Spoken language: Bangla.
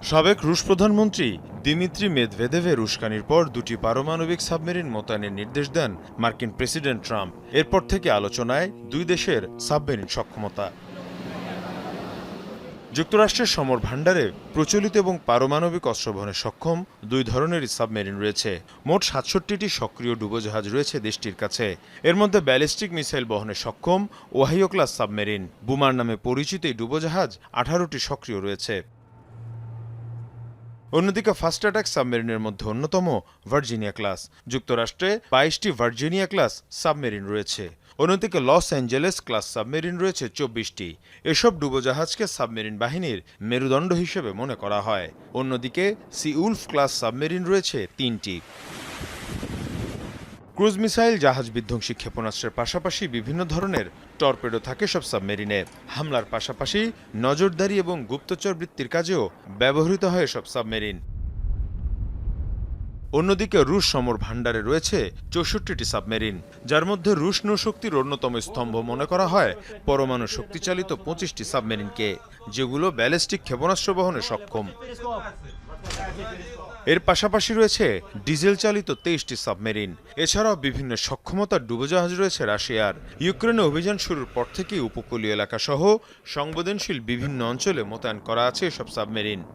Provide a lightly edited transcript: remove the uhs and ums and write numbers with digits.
সাবেক রুশ প্রধানমন্ত্রী দিমিত্রি মেদভেদেভের উস্কানির পর দুটি পারমাণবিক সাবমেরিন মোতায়েনের নির্দেশ দেন মার্কিন প্রেসিডেন্ট ট্রাম্প। এরপর থেকে আলোচনায় দুই দেশের সাবমেরিন সক্ষমতা। যুক্তরাষ্ট্রের সমর ভাণ্ডারে প্রচলিত এবং পারমাণবিক অস্ত্র বহনে সক্ষম দুই ধরনেরই সাবমেরিন রয়েছে। মোট ৬৭টি সক্রিয় ডুবোজাহাজ রয়েছে দেশটির কাছে। এর মধ্যে ব্যালিস্টিক মিসাইল বহনে সক্ষম ওহাইও ক্লাস সাবমেরিন, বুমার নামে পরিচিত এই ডুবোজাহাজ ১৮টি সক্রিয় রয়েছে। অন্যদিকে ফাস্ট অ্যাটাক সাবমেরিনের মধ্যে অন্যতম ভার্জিনিয়া ক্লাস। যুক্তরাষ্ট্রে ২২টি ভার্জিনিয়া ক্লাস সাবমেরিন রয়েছে। অন্যদিকে লস অ্যাঞ্জেলেস ক্লাস সাবমেরিন রয়েছে ২৪টি। এসব ডুবোজাহাজকে সাবমেরিন বাহিনীর মেরুদণ্ড হিসেবে মনে করা হয়। অন্যদিকে সি উলফ ক্লাস সাবমেরিন রয়েছে ৩টি। ক্রুজ মিসাইল, জাহাজ বিধ্বংসী ক্ষেপণাস্ত্রের পাশাপাশি বিভিন্ন ধরনের টর্পেডো থাকে সব সাবমেরিনে। হামলার পাশাপাশি নজরদারি এবং গুপ্তচর বৃত্তির কাজেও ব্যবহৃত হয় এসব সাবমেরিন। অন্যদিকে রুশ সমর ভাণ্ডারে রয়েছে ৬৪টি সাবমেরিন, যার মধ্যে রুশ নৌশক্তির অন্যতম স্তম্ভ মনে করা হয় পরমাণু শক্তিচালিত ২৫টি সাবমেরিনকে, যেগুলো ব্যালিস্টিক ক্ষেপণাস্ত্র বহনে সক্ষম। এর পাশাপাশি রয়েছে ডিজেল চালিত ২৩টি সাবমেরিন। এছাড়াও বিভিন্ন সক্ষমতার ডুবোজাহাজ রয়েছে রাশিয়ার। ইউক্রেনে অভিযান শুরুর পর থেকেই উপকূলীয় এলাকা সহ সংবেদনশীল বিভিন্ন অঞ্চলে মোতায়েন করা আছে এসব সাবমেরিন।